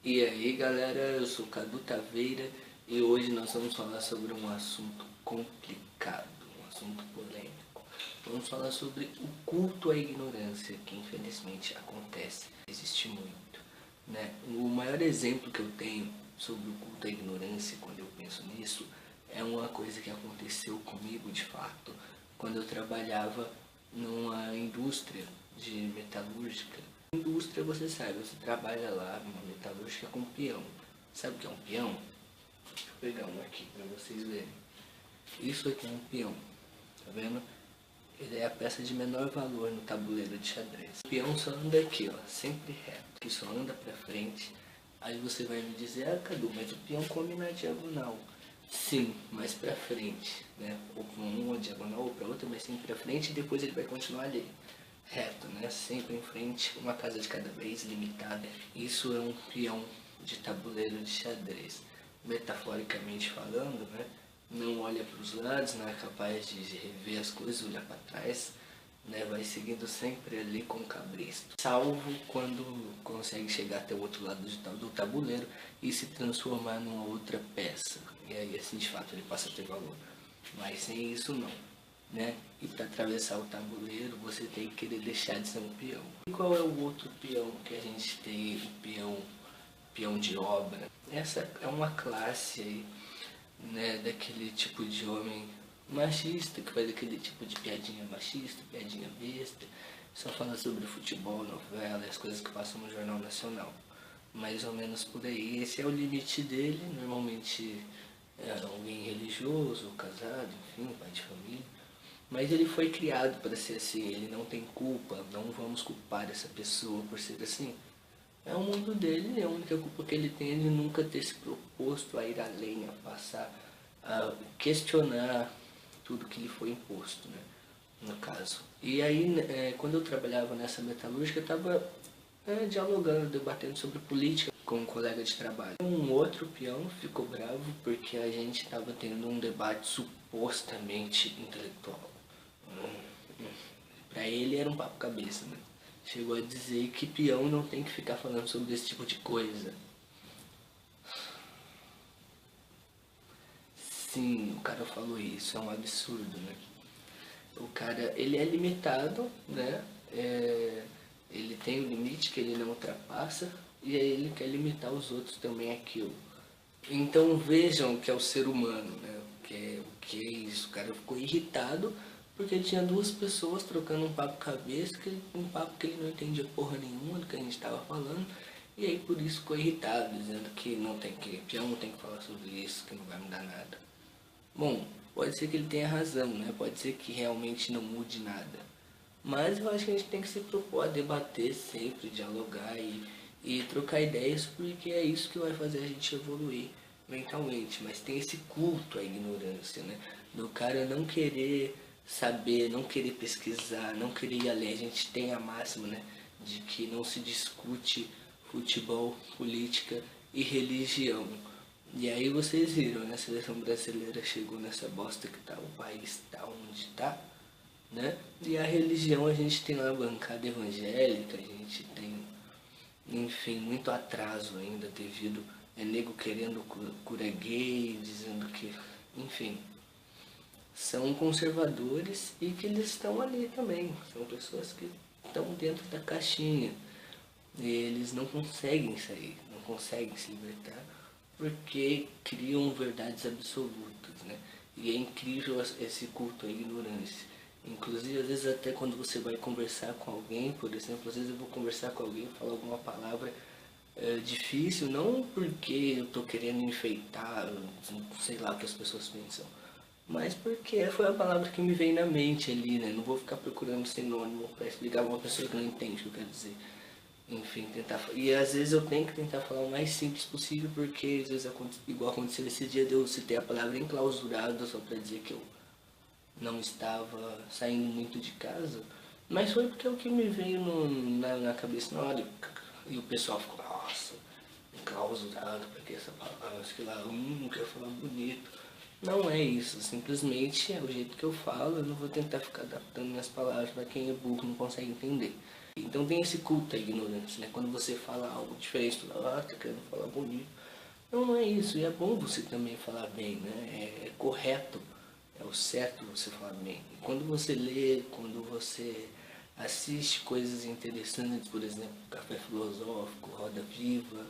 E aí galera, eu sou Cadu Taveira e hoje nós vamos falar sobre um assunto complicado, um assunto polêmico. Vamos falar sobre o culto à ignorância, que infelizmente acontece, existe muito, né? O maior exemplo que eu tenho sobre o culto à ignorância, quando eu penso nisso, é uma coisa que aconteceu comigo de fato, quando eu trabalhava numa indústria de metalúrgica. Indústria, você sabe, você trabalha lá numa metalúrgica com peão. Sabe o que é um peão? Deixa eu pegar um aqui para vocês verem. Isso aqui é um peão, tá vendo? Ele é a peça de menor valor no tabuleiro de xadrez. O peão só anda aqui, ó, sempre reto, que só anda para frente. Aí você vai me dizer, ah Cadu, mas o peão come na diagonal. Sim, mais pra frente, né? Ou pra uma diagonal ou pra outra, mas sempre pra frente e depois ele vai continuar ali. Reto, né? Sempre em frente, uma casa de cada vez, limitada. Isso é um peão de tabuleiro de xadrez. Metaforicamente falando, né? Não olha para os lados, não é capaz de rever as coisas, olhar para trás, né? Vai seguindo sempre ali com cabresto. Salvo quando consegue chegar até o outro lado do tabuleiro e se transformar numa outra peça. E aí assim de fato ele passa a ter valor. Mas sem isso não, né? E para atravessar o tabuleiro você tem que querer deixar de ser um peão. E qual é o outro peão que a gente tem? O peão de obra. Essa é uma classe aí, né, daquele tipo de homem machista, que faz aquele tipo de piadinha machista, piadinha besta, só fala sobre futebol, novela, as coisas que passam no Jornal Nacional. Mais ou menos por aí. Esse é o limite dele, normalmente é alguém religioso, casado, enfim, pai de família. Mas ele foi criado para ser assim, ele não tem culpa, não vamos culpar essa pessoa por ser assim. É o mundo dele, a única culpa que ele tem é de nunca ter se proposto a ir além, a passar, a questionar tudo que lhe foi imposto, né? No caso. E aí, quando eu trabalhava nessa metalúrgica, eu estava dialogando, debatendo sobre política com um colega de trabalho. Um outro peão ficou bravo porque a gente estava tendo um debate supostamente intelectual. Para ele era um papo cabeça, né? Chegou a dizer que peão não tem que ficar falando sobre esse tipo de coisa. Sim, o cara falou isso, é um absurdo, né? O cara, ele é limitado, né? Ele tem um limite que ele não ultrapassa e aí ele quer limitar os outros também aquilo. Então vejam que é o ser humano, né? O que é isso? O cara ficou irritado porque tinha duas pessoas trocando um papo cabeça, um papo que ele não entendia porra nenhuma do que a gente estava falando, e aí por isso ficou irritado, dizendo que não tem que, peão não tem que falar sobre isso, que não vai mudar nada. Bom, pode ser que ele tenha razão, né? Pode ser que realmente não mude nada. Mas eu acho que a gente tem que se propor a debater sempre, dialogar e trocar ideias, porque é isso que vai fazer a gente evoluir mentalmente. Mas tem esse culto à ignorância, né? Do cara não querer saber, não querer pesquisar, não querer ir além. A gente tem a máxima, né? De que não se discute futebol, política e religião. E aí vocês viram, né? A seleção brasileira chegou nessa bosta que tá, o país tá onde tá, né? E a religião, a gente tem lá a bancada evangélica, a gente tem, enfim, muito atraso ainda devido a nego querendo cura gay, dizendo que, enfim, são conservadores e que eles estão ali também, são pessoas que estão dentro da caixinha e eles não conseguem sair, não conseguem se libertar porque criam verdades absolutas, né? E é incrível esse culto à ignorância. Inclusive, às vezes até quando você vai conversar com alguém, por exemplo, às vezes eu vou conversar com alguém, falar alguma palavra difícil, não porque eu tô querendo enfeitar, sei lá o que as pessoas pensam, mas porque foi a palavra que me veio na mente ali, né? Não vou ficar procurando sinônimo para explicar pra uma pessoa que não entende o que eu quero dizer. Enfim, tentar. E às vezes eu tenho que tentar falar o mais simples possível, porque às vezes, igual aconteceu esse dia, eu citei a palavra enclausurado só para dizer que eu não estava saindo muito de casa, mas foi porque é o que me veio na cabeça na hora. E o pessoal ficou, nossa, enclausurado, porque essa palavra, sei lá, não quero falar bonito. Não é isso, simplesmente é o jeito que eu falo, eu não vou tentar ficar adaptando minhas palavras para quem é burro não consegue entender. Então tem esse culto à ignorância, né? Quando você fala algo diferente, tu fala, tá querendo falar bonito. Não, não é isso. E é bom você também falar bem, né? É correto, é o certo você falar bem. E quando você lê, quando você assiste coisas interessantes, por exemplo, Café Filosófico, Roda Viva,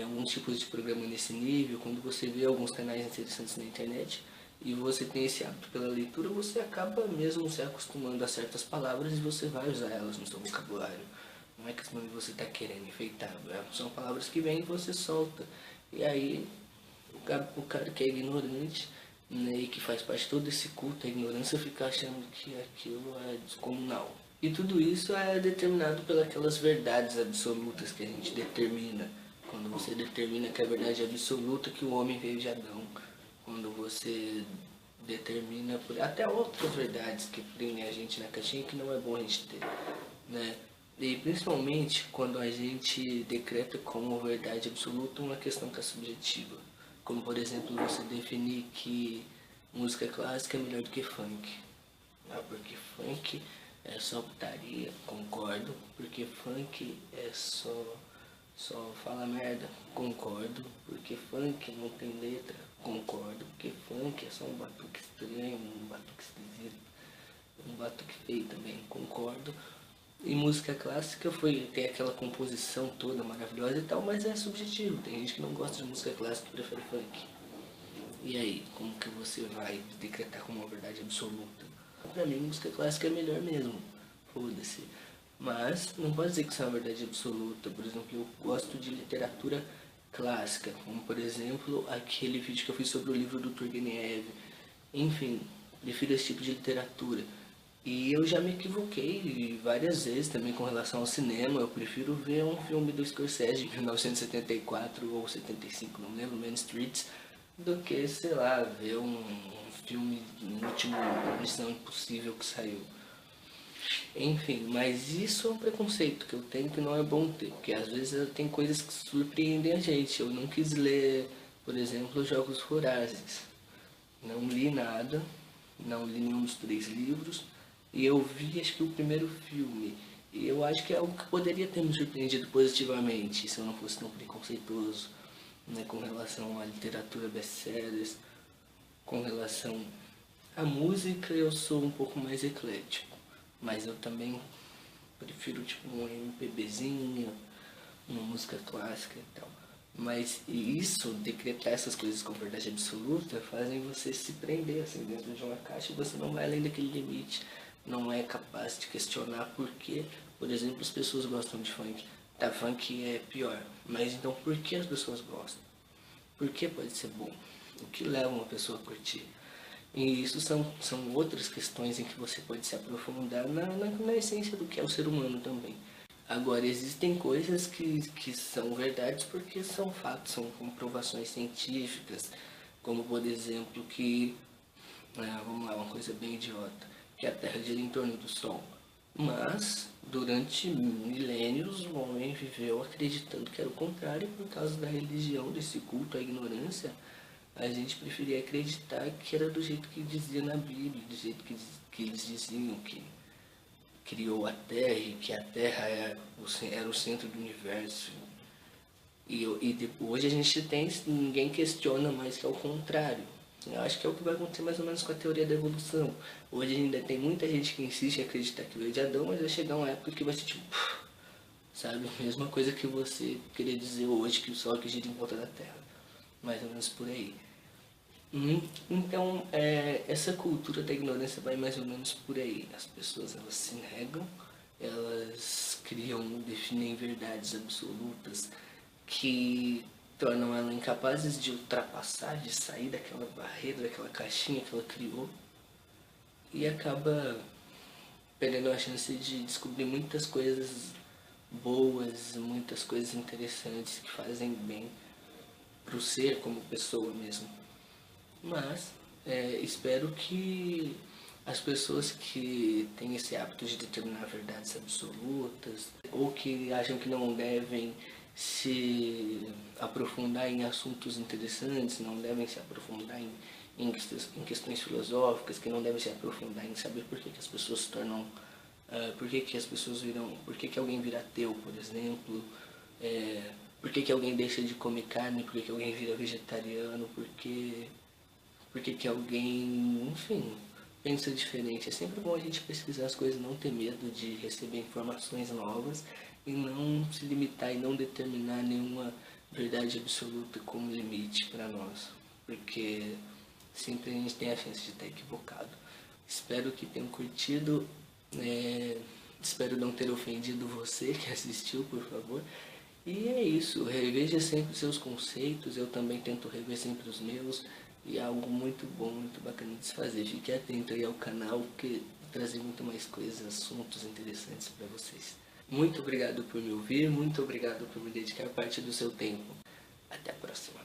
alguns tipos de programa nesse nível, quando você vê alguns canais interessantes na internet e você tem esse hábito pela leitura, você acaba mesmo se acostumando a certas palavras e você vai usar elas no seu vocabulário. Não é questão de você estar querendo enfeitar, são palavras que vêm e você solta. E aí o cara que é ignorante, né, e que faz parte de todo esse culto, a ignorância, fica achando que aquilo é descomunal. E tudo isso é determinado pelas verdades absolutas que a gente determina. Quando você determina que a verdade é absoluta, que o homem veio de Adão. Quando você determina por até outras verdades que prendem a gente na caixinha que não é bom a gente ter, né? E principalmente quando a gente decreta como verdade absoluta uma questão que é subjetiva. Como, por exemplo, você definir que música clássica é melhor do que funk. Ah, porque funk é só putaria, concordo. Porque funk é só fala merda, concordo. Porque funk não tem letra, concordo. Porque funk é só um batuque estranho, um batuque esquisito, um batuque feio também, concordo. E música clássica tem aquela composição toda maravilhosa e tal, mas é subjetivo. Tem gente que não gosta de música clássica e prefere funk. E aí, como que você vai decretar como uma verdade absoluta? Pra mim, música clássica é melhor mesmo. Foda-se. Mas não pode dizer que isso é uma verdade absoluta. Por exemplo, eu gosto de literatura clássica, como por exemplo aquele vídeo que eu fiz sobre o livro do Turgenev. Enfim, prefiro esse tipo de literatura. E eu já me equivoquei várias vezes também com relação ao cinema. Eu prefiro ver um filme do Scorsese de 1974 ou 75, não lembro, Man Streets, do que, sei lá, ver um filme no último Missão Impossível que saiu. Enfim, mas isso é um preconceito que eu tenho que não é bom ter, porque às vezes tem coisas que surpreendem a gente. Eu não quis ler, por exemplo, Jogos Vorazes. Não li nada, não li nenhum dos 3 livros, e eu vi acho que o primeiro filme. E eu acho que é algo que poderia ter me surpreendido positivamente se eu não fosse tão preconceituoso, né, com relação à literatura best-sellers, com relação à música eu sou um pouco mais eclético, mas eu também prefiro tipo um MPBzinho, uma música clássica e tal. Mas isso, decretar essas coisas com verdade absoluta, fazem você se prender assim dentro de uma caixa e você não vai além daquele limite. Não é capaz de questionar por que, por exemplo, as pessoas gostam de funk. Tá, funk é pior, mas então por que as pessoas gostam? Por que pode ser bom? O que leva uma pessoa a curtir? E isso são outras questões em que você pode se aprofundar na essência do que é o ser humano também. Agora, existem coisas que são verdades porque são fatos, são comprovações científicas, como por exemplo que, vamos lá, uma coisa bem idiota, que a Terra gira em torno do Sol. Mas, durante milênios, o homem viveu acreditando que era o contrário por causa da religião, desse culto à ignorância. A gente preferia acreditar que era do jeito que dizia na Bíblia, do jeito que eles diziam que criou a Terra e que a Terra era o centro do universo. Hoje a gente tem, ninguém questiona mais que é o contrário. Eu acho que é o que vai acontecer mais ou menos com a teoria da evolução. Hoje ainda tem muita gente que insiste em acreditar que veio de Adão, mas vai chegar uma época que vai ser tipo, sabe? Mesma coisa que você queria dizer hoje que o Sol que gira em volta da Terra. Mais ou menos por aí. Então, essa cultura da ignorância vai mais ou menos por aí. As pessoas, elas se negam, elas criam, definem verdades absolutas que tornam ela incapazes de ultrapassar, de sair daquela barreira, daquela caixinha que ela criou, e acaba perdendo a chance de descobrir muitas coisas boas, muitas coisas interessantes que fazem bem pro ser como pessoa mesmo. Mas espero que as pessoas que têm esse hábito de determinar verdades absolutas ou que acham que não devem se aprofundar em assuntos interessantes, não devem se aprofundar em questões filosóficas, que não devem se aprofundar em saber por que as pessoas se tornam Por que que as pessoas viram... Por que que alguém vira ateu, por exemplo? Por que que alguém deixa de comer carne? Por que que alguém vira vegetariano? Por que que alguém... Enfim, pensa diferente. É sempre bom a gente pesquisar as coisas, não ter medo de receber informações novas e não se limitar e não determinar nenhuma verdade absoluta como limite para nós, porque sempre a gente tem a chance de estar equivocado. Espero que tenham curtido, espero não ter ofendido você que assistiu, por favor. E é isso, reveja sempre seus conceitos, eu também tento rever sempre os meus, e é algo muito bom, muito bacana de se fazer. Fique atento aí ao canal, que vou trazer muito mais coisas, assuntos interessantes para vocês. Muito obrigado por me ouvir, muito obrigado por me dedicar parte do seu tempo. Até a próxima.